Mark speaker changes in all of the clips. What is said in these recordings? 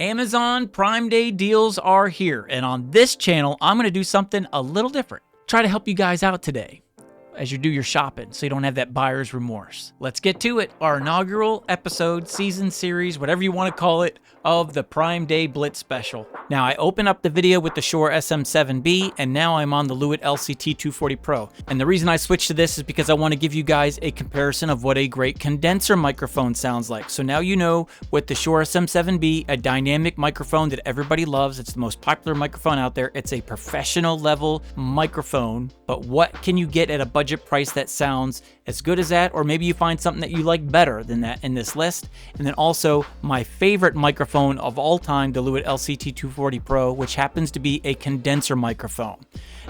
Speaker 1: Amazon Prime Day deals are here, and on this channel, I'm going to do something a little different. Try to help you guys out today as you do your shopping so you don't have that buyer's remorse. Let's get to it. Our inaugural episode, season series, whatever you want to call it, of the Prime Day Blitz Special. Now, I open up the video with the Shure SM7B, and now I'm on the Lewitt LCT240 Pro. And the reason I switched to this is because I want to give you guys a comparison of what a great condenser microphone sounds like. So now you know with the Shure SM7B, a dynamic microphone that everybody loves. It's the most popular microphone out there. It's a professional level microphone, but what can you get at a budget price that sounds as good as that? Or maybe you find something that you like better than that in this list. And then also my favorite microphone of all time, the Lewitt LCT240 Pro, which happens to be a condenser microphone.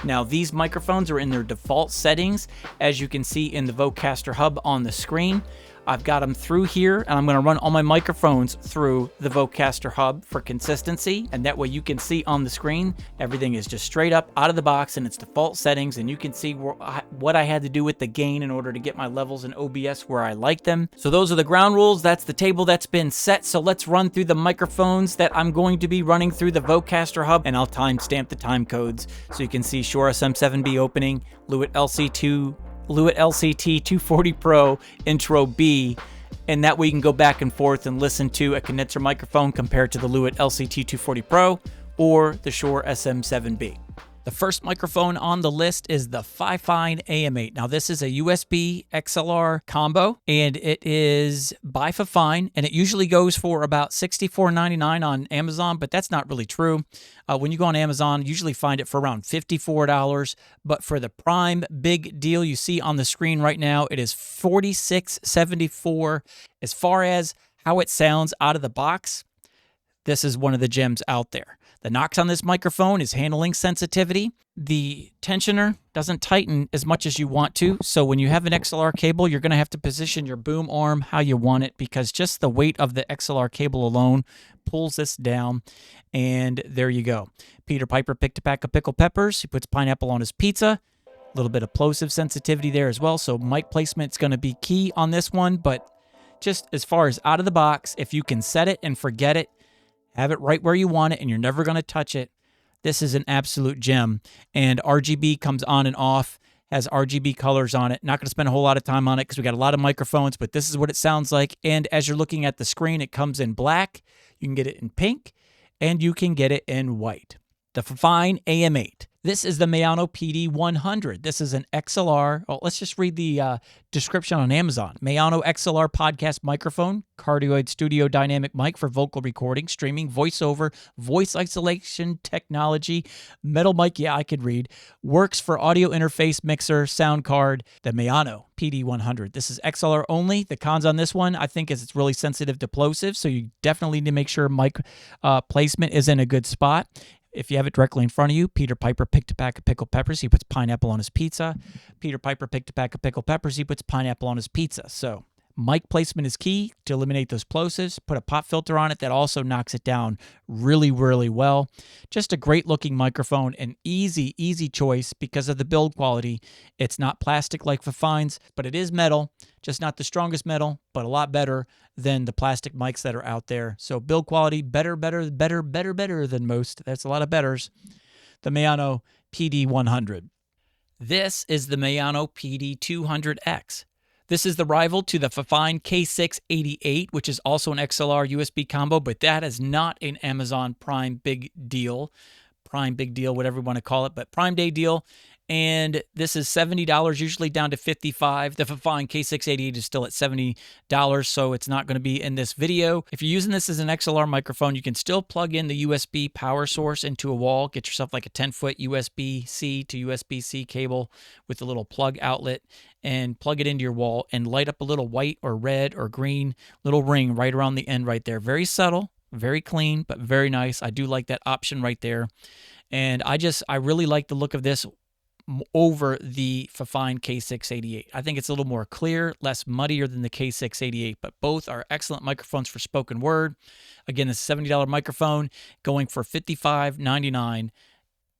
Speaker 1: Now, these microphones are in their default settings, as you can see in the Vocaster hub on the screen. I've got them through here, and I'm going to run all my microphones through the Vocaster hub for consistency, and that way you can see on the screen everything is just straight up out of the box in its default settings, and you can see what I had to do with the gain in order to get my levels in OBS where I like them. So those are the ground rules. That's the table that's been set. So let's run through the microphones that I'm going to be running through the Vocaster hub, and I'll timestamp the time codes so you can see Shure SM7B opening, Lewitt LCT240 Pro Intro B, and that way you can go back and forth and listen to a condenser microphone compared to the Lewitt LCT240 Pro or the Shure SM7B. The first microphone on the list is the Fifine AM8. Now, this is a USB XLR combo, and it is by Fifine, and it usually goes for about $64.99 on Amazon, but that's not really true. When you go on Amazon, you usually find it for around $54, but for the Prime big deal you see on the screen right now, it is $46.74. As far as how it sounds out of the box, this is one of the gems out there. The knocks on this microphone is handling sensitivity. The tensioner doesn't tighten as much as you want to, so when you have an XLR cable, you're going to have to position your boom arm how you want it, because just the weight of the XLR cable alone pulls this down, and there you go. Peter Piper picked a pack of pickled peppers. He puts pineapple on his pizza. A little bit of plosive sensitivity there as well, so mic placement's going to be key on this one, but just as far as out of the box, if you can set it and forget it, have it right where you want it, and you're never going to touch it, this is an absolute gem. And RGB comes on and off, has RGB colors on it. Not going to spend a whole lot of time on it because we got a lot of microphones, but this is what it sounds like. And as you're looking at the screen, it comes in black. You can get it in pink, and you can get it in white. The Fifine AM8. This is the Maono PD100. This is an XLR. Oh, let's just read the description on Amazon. Maono XLR podcast microphone, cardioid studio dynamic mic for vocal recording, streaming, voiceover, voice isolation technology, metal mic. Yeah, I could read. Works for audio interface, mixer, sound card. The Maono PD100. This is XLR only. The cons on this one, I think, is it's really sensitive to plosive, so you definitely need to make sure mic placement is in a good spot. If you have it directly in front of you, Peter Piper picked a pack of pickled peppers. He puts pineapple on his pizza. Peter Piper picked a pack of pickled peppers. He puts pineapple on his pizza. So mic placement is key to eliminate those plosives. Put a pop filter on it that also knocks it down really, really well. Just a great looking microphone, an easy choice because of the build quality. It's not plastic like Fifine's, but it is metal. Just not the strongest metal, but a lot better than the plastic mics that are out there. So build quality, better than most. That's a lot of betters. The Maono PD100. This is the Maono PD200X. This is the rival to the Fifine K688, which is also an XLR USB combo, but that is not an Amazon Prime big deal. Prime big deal, whatever you want to call it, but Prime Day deal. And this is $70, usually down to $55. The Fifine K688 is still at $70, so it's not going to be in this video. If you're using this as an XLR microphone, you can still plug in the USB power source into a wall. Get yourself like a 10-foot USB-C to USB-C cable with a little plug outlet and plug it into your wall and light up a little white or red or green little ring right around the end right there. Very subtle, very clean, but very nice. I do like that option right there. And I really like the look of this over the Fifine K688. I think it's a little more clear, less muddier than the K688, but both are excellent microphones for spoken word. Again, this $70 microphone going for $55.99.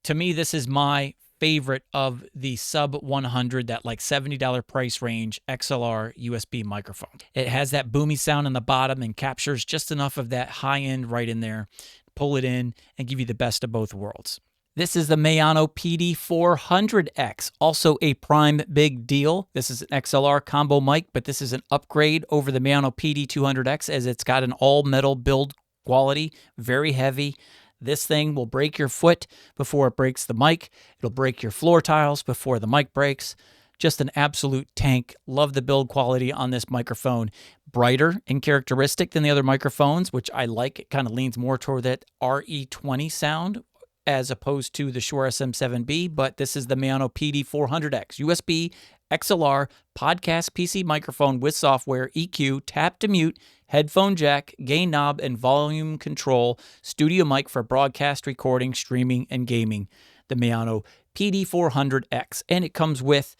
Speaker 1: To me, this is my favorite of the sub 100, that like $70 price range XLR USB microphone. It has that boomy sound in the bottom and captures just enough of that high end right in there. Pull it in and give you the best of both worlds. This is the Maono PD400X, also a prime big deal. This is an XLR combo mic, but this is an upgrade over the Maono PD200X as it's got an all-metal build quality, very heavy. This thing will break your foot before it breaks the mic. It'll break your floor tiles before the mic breaks. Just an absolute tank. Love the build quality on this microphone. Brighter and characteristic than the other microphones, which I like. It kind of leans more toward that RE20 sound as opposed to the Shure SM7B, but this is the Maono PD400X, USB XLR podcast PC microphone with software, EQ, tap to mute, headphone jack, gain knob, and volume control, studio mic for broadcast, recording, streaming, and gaming. The Maono PD400X. And it comes with,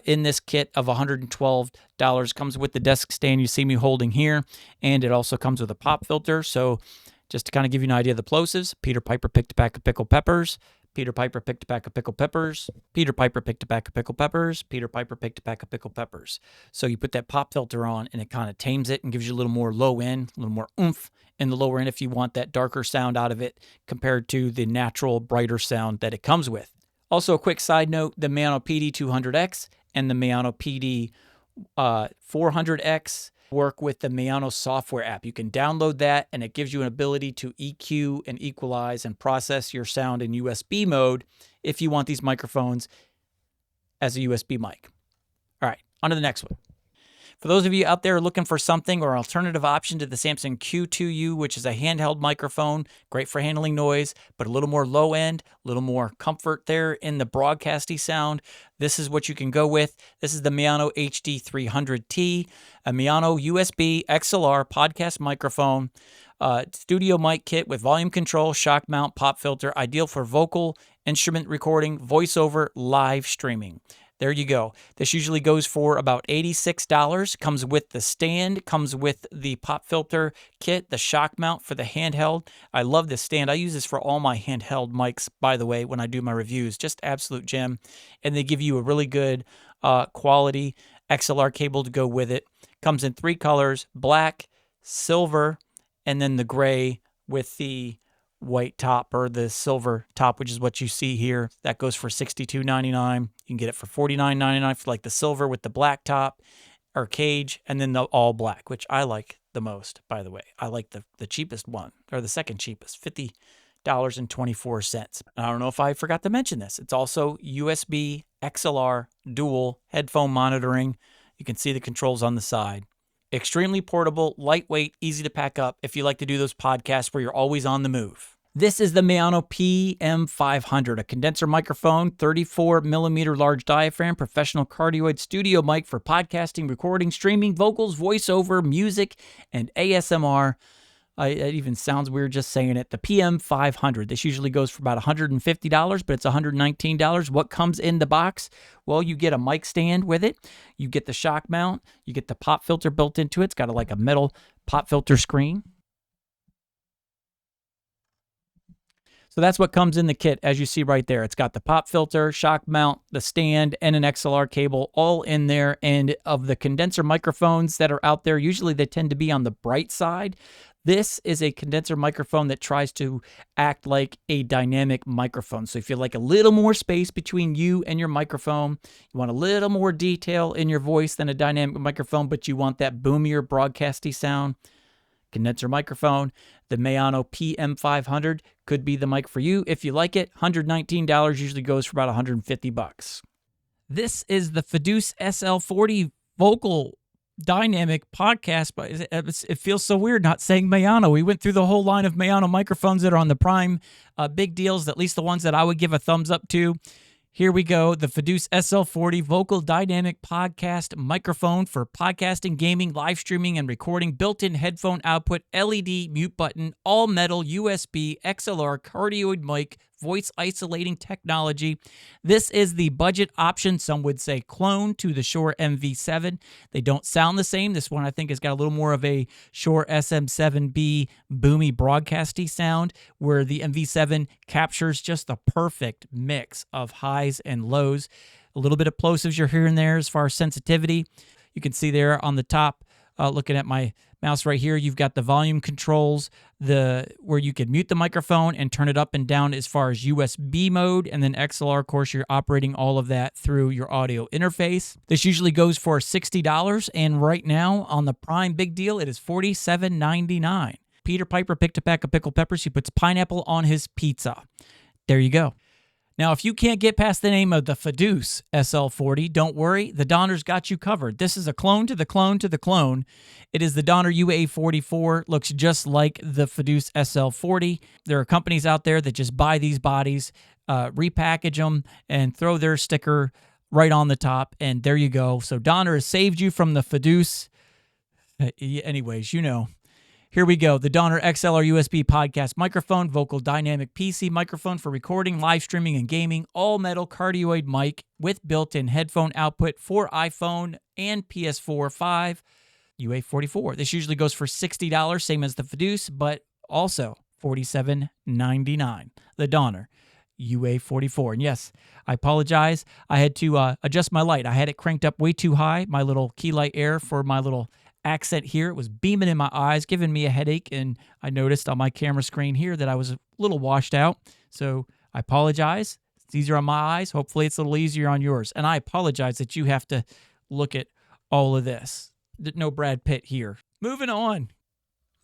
Speaker 1: in this kit of $112, comes with the desk stand you see me holding here, and it also comes with a pop filter. So just to kind of give you an idea of the plosives, Peter Piper picked a pack of pickled peppers, Peter Piper picked a pack of pickled peppers, Peter Piper picked a pack of pickled peppers, Peter Piper picked a pack of pickled peppers. So you put that pop filter on and it kind of tames it and gives you a little more low end, a little more oomph in the lower end if you want that darker sound out of it compared to the natural brighter sound that it comes with. Also, a quick side note, the Maono PD200X and the Maono PD400X work with the Maono software app. You can download that and it gives you an ability to EQ and equalize and process your sound in USB mode if you want these microphones as a USB mic. All right, on to the next one. For those of you out there looking for something or alternative option to the Samson Q2U, which is a handheld microphone, great for handling noise, but a little more low end, a little more comfort there in the broadcasty sound, this is what you can go with. This is the Maono HD300T, a Maono USB XLR podcast microphone, studio mic kit with volume control, shock mount, pop filter, ideal for vocal, instrument recording, voiceover, live streaming. There you go. This usually goes for about $86. Comes with the stand, comes with the pop filter kit, the shock mount for the handheld. I love this stand. I use this for all my handheld mics, by the way, when I do my reviews. Just absolute gem. And they give you a really good quality XLR cable to go with it. Comes in 3 colors, black, silver, and then the gray with the white top or the silver top, which is what you see here. That goes for $62.99. You can get it for $49.99 for like the silver with the black top or cage, and then the all black, which I like the most, by the way. I like the cheapest one, or the second cheapest, $50.24. I don't know if I forgot to mention this. It's also USB XLR dual headphone monitoring. You can see the controls on the side. Extremely portable, lightweight, easy to pack up if you like to do those podcasts where you're always on the move. This is the Maono PM500, a condenser microphone, 34mm large diaphragm, professional cardioid studio mic for podcasting, recording, streaming, vocals, voiceover, music, and ASMR. It even sounds weird just saying it. The PM500. This usually goes for about $150, but it's $119. What comes in the box? Well, you get a mic stand with it. You get the shock mount. You get the pop filter built into it. It's got like a metal pop filter screen. So that's what comes in the kit, as you see right there. It's got the pop filter, shock mount, the stand, and an XLR cable all in there. And of the condenser microphones that are out there, usually they tend to be on the bright side. This is a condenser microphone that tries to act like a dynamic microphone. So if you like a little more space between you and your microphone, you want a little more detail in your voice than a dynamic microphone, but you want that boomier broadcasty sound, condenser microphone, the Maono PM500 could be the mic for you if you like it. $119 usually goes for about $150. This is the FDUCE SL40 vocal dynamic podcast, but it feels so weird not saying Maono. We went through the whole line of Maono microphones that are on the prime big deals, at least the ones that I would give a thumbs up to. Here we go, the FDUCE SL40 vocal dynamic podcast microphone for podcasting, gaming, live streaming, and recording, built-in headphone output, LED mute button, all metal, USB, XLR, cardioid mic, voice isolating technology. This is the budget option, some would say clone to the Shure MV7. They don't sound the same. This one I think has got a little more of a Shure SM7B boomy broadcasty sound, where the MV7 captures just the perfect mix of highs and lows. A little bit of plosives you're hearing there as far as sensitivity. You can see there on the top, looking at my mouse right here, you've got the volume controls, where you can mute the microphone and turn it up and down as far as USB mode, and then XLR, of course, you're operating all of that through your audio interface. This usually goes for $60, and right now on the Prime Big Deal, it is $47.99. Peter Piper picked a pack of pickled peppers. He puts pineapple on his pizza. There you go. Now, if you can't get past the name of the FDUCE SL40, don't worry. The Donner's got you covered. This is a clone to the clone to the clone. It is the Donner UA44. Looks just like the FDUCE SL40. There are companies out there that just buy these bodies, repackage them, and throw their sticker right on the top, and there you go. So Donner has saved you from the FDUCE. Anyways, you know. Here we go. The Donner XLR USB podcast microphone, vocal dynamic PC microphone for recording, live streaming, and gaming, all metal cardioid mic with built-in headphone output for iPhone and PS4 5, UA44. This usually goes for $60, same as the FDUCE, but also $47.99. The Donner UA44. And yes, I apologize. I had to adjust my light. I had it cranked up way too high, my little key light air for my little accent here. It was beaming in my eyes, giving me a headache, and I noticed on my camera screen here that I was a little washed out. So I apologize. It's easier on my eyes. Hopefully it's a little easier on yours. And I apologize that you have to look at all of this. No Brad Pitt here. Moving on.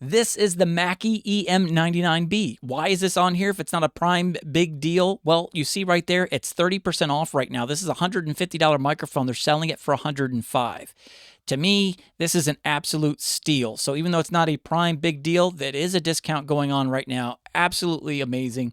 Speaker 1: This is the Mackie EM99B. Why is this on here if it's not a Prime Big Deal? Well, you see right there, it's 30% off right now. This is a $150 microphone. They're selling it for $105. To me, this is an absolute steal. So even though it's not a Prime Big Deal, that is a discount going on right now. Absolutely amazing.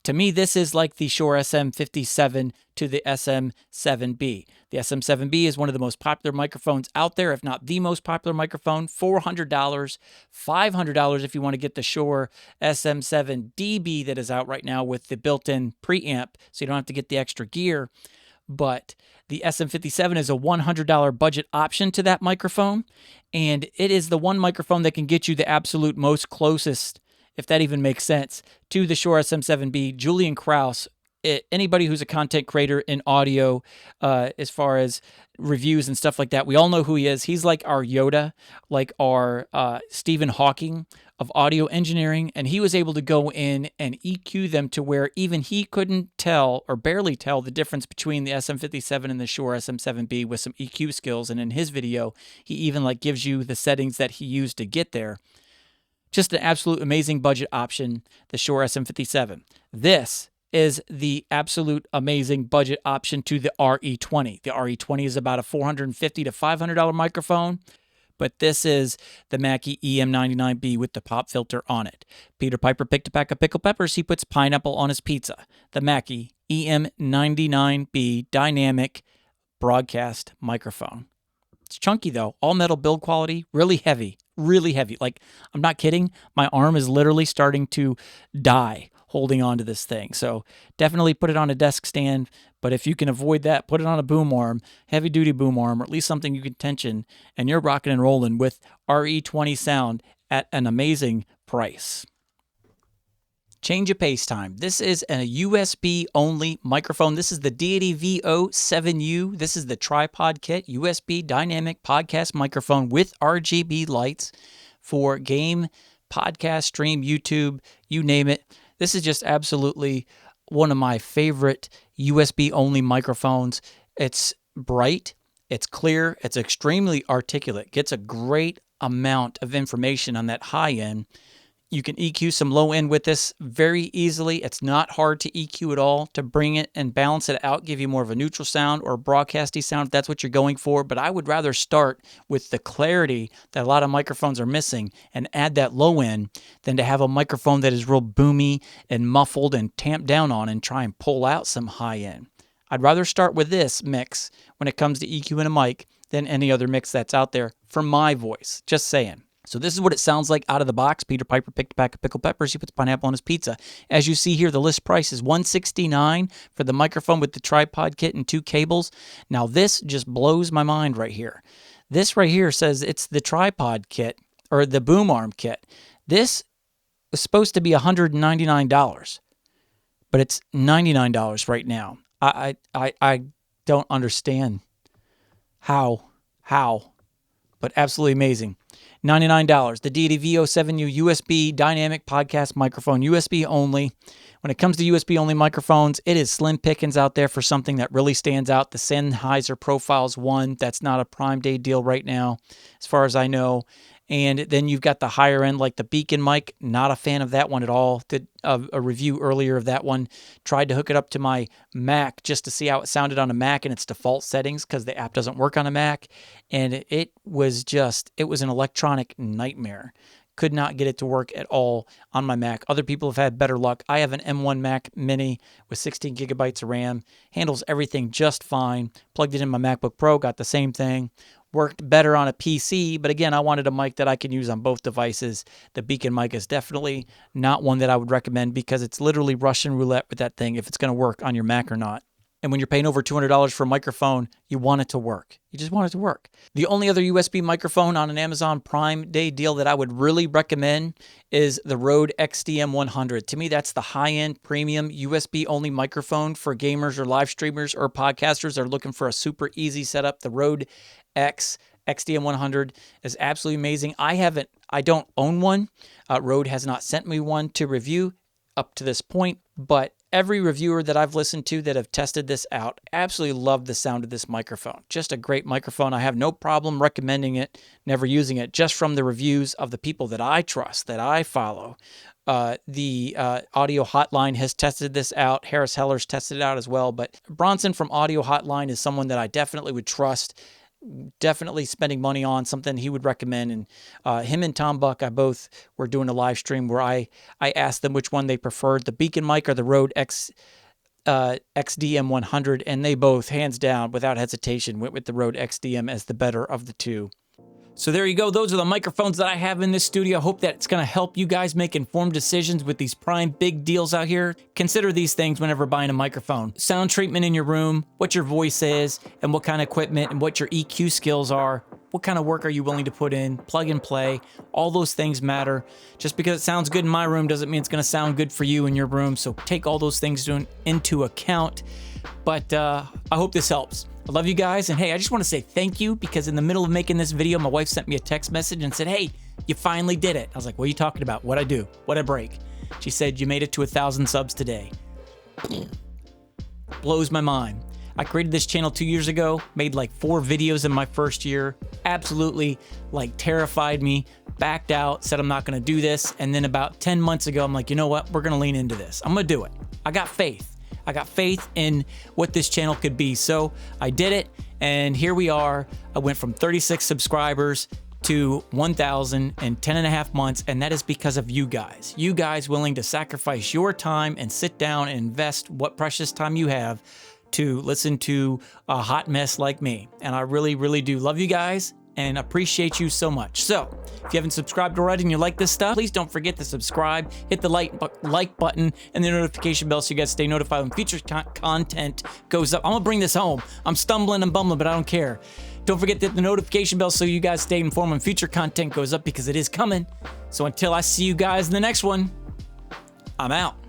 Speaker 1: To me, this is like the Shure SM57 to the SM7B. The SM7B is one of the most popular microphones out there, if not the most popular microphone. $400, $500 if you want to get the Shure SM7DB that is out right now with the built-in preamp, so you don't have to get the extra gear. But the SM57 is a $100 budget option to that microphone, and it is the one microphone that can get you the absolute most closest, if that even makes sense, to the Shure SM7B. Julian Krause, anybody who's a content creator in audio, as far as reviews and stuff like that, we all know who he is. He's like our Yoda, like our Stephen Hawking of audio engineering, and he was able to go in and EQ them to where even he couldn't tell or barely tell the difference between the SM57 and the Shure SM7B with some EQ skills. And in his video, he even like gives you the settings that he used to get there. Just an absolute amazing budget option, the Shure SM57. This is the absolute amazing budget option to the RE20. The RE20 is about a $450 to $500 microphone, but this is the Mackie EM99B with the pop filter on it. Peter Piper picked a pack of pickled peppers. He puts pineapple on his pizza. The Mackie EM99B dynamic broadcast microphone. It's chunky though, all metal build quality, really heavy, really heavy. Like, I'm not kidding. My arm is literally starting to die holding on to this thing. So definitely put it on a desk stand, but if you can avoid that, put it on a boom arm, heavy duty boom arm, or at least something you can tension, and you're rocking and rolling with RE20 sound at an amazing price. Change of pace time. This is a USB only microphone. This is the Deity VO-7U. This is the tripod kit, USB dynamic podcast microphone with RGB lights for game, podcast, stream, YouTube, you name it. This is just absolutely one of my favorite USB-only microphones. It's bright, it's clear, it's extremely articulate, gets a great amount of information on that high end. You can EQ some low end with this very easily. It's not hard to EQ at all to bring it and balance it out, give you more of a neutral sound or a broadcasty sound if that's what you're going for. But I would rather start with the clarity that a lot of microphones are missing and add that low end than to have a microphone that is real boomy and muffled and tamped down on and try and pull out some high end. I'd rather start with this mix when it comes to EQ and a mic than any other mix that's out there for my voice. Just saying. So this is what it sounds like out of the box. Peter Piper picked a pack of pickled peppers. He puts pineapple on his pizza. As you see here, the list price is $169 for the microphone with the tripod kit and 2 cables. Now this just blows my mind right here. This right here says it's the tripod kit or the boom arm kit. This was supposed to be $199, but it's $99 right now. I don't understand how, but absolutely amazing. $99. The Deity VO-7U USB dynamic podcast microphone, USB only. When it comes to USB only microphones, it is slim pickings out there for something that really stands out. The Sennheiser Profiles 1, that's not a Prime Day deal right now, as far as I know. And then you've got the higher end, like the Beacon mic. Not a fan of that one at all. Did a review earlier of that one. Tried to hook it up to my Mac just to see how it sounded on a Mac in its default settings because the app doesn't work on a Mac. And it was an electronic nightmare. Could not get it to work at all on my Mac. Other people have had better luck. I have an M1 Mac Mini with 16 gigabytes of RAM. Handles everything just fine. Plugged it in my MacBook Pro. Got the same thing. Worked better on a PC, but again, I wanted a mic that I can use on both devices. The Beacon mic is definitely not one that I would recommend because it's literally Russian roulette with that thing if it's going to work on your Mac or not. And when you're paying over $200 for a microphone, you want it to work. You just want it to work. The only other USB microphone on an Amazon Prime Day deal that I would really recommend is the Rode XDM-100. To me, that's the high-end premium USB-only microphone for gamers or live streamers or podcasters that are looking for a super easy setup. The Rode XDM-100 is absolutely amazing. I don't own one. Rode has not sent me one to review up to this point, but every reviewer that I've listened to that have tested this out absolutely love the sound of this microphone. Just a great microphone. I have no problem recommending it, never using it, just from the reviews of the people that I trust, that I follow. The Audio Hotline has tested this out. Harris Heller's tested it out as well, but Bronson from Audio Hotline is someone that I definitely would trust. Definitely spending money on, something he would recommend. And him and Tom Buck, I both were doing a live stream where I asked them which one they preferred, the Beacon mic or the Rode XDM-100, and they both, hands down, without hesitation, went with the Rode XDM as the better of the two. So there you go. Those are the microphones that I have in this studio. I hope that it's going to help you guys make informed decisions with these Prime big deals out here. Consider these things whenever buying a microphone. Sound treatment in your room, what your voice is, and what kind of equipment and what your EQ skills are. What kind of work are you willing to put in? Plug and play. All those things matter. Just because it sounds good in my room doesn't mean it's going to sound good for you in your room. So take all those things into account. But I hope this helps. I love you guys, and hey, I just want to say thank you because in the middle of making this video, my wife sent me a text message and said, hey, you finally did it. I was like, what are you talking about? What'd I do? What'd I break? She said, you made it to 1,000 subs today. Blows my mind. I created this channel 2 years ago, made like 4 videos in my first year, absolutely like terrified me, backed out, said I'm not going to do this, and then about 10 months ago, I'm like, you know what? We're going to lean into this. I'm going to do it. I got faith. I got faith in what this channel could be. So I did it, and here we are. I went from 36 subscribers to 1,000 in 10 and a half months, and that is because of you guys. You guys willing to sacrifice your time and sit down and invest what precious time you have to listen to a hot mess like me. And I really, really do love you guys and appreciate you so much. So if you haven't subscribed already and you like this stuff, please don't forget to subscribe, hit the like button and the notification bell so you guys stay notified when future content goes up. I'm gonna bring this home. I'm stumbling and bumbling, but I don't care. Don't forget to hit the notification bell so you guys stay informed when future content goes up because it is coming. So until I see you guys in the next one, I'm out.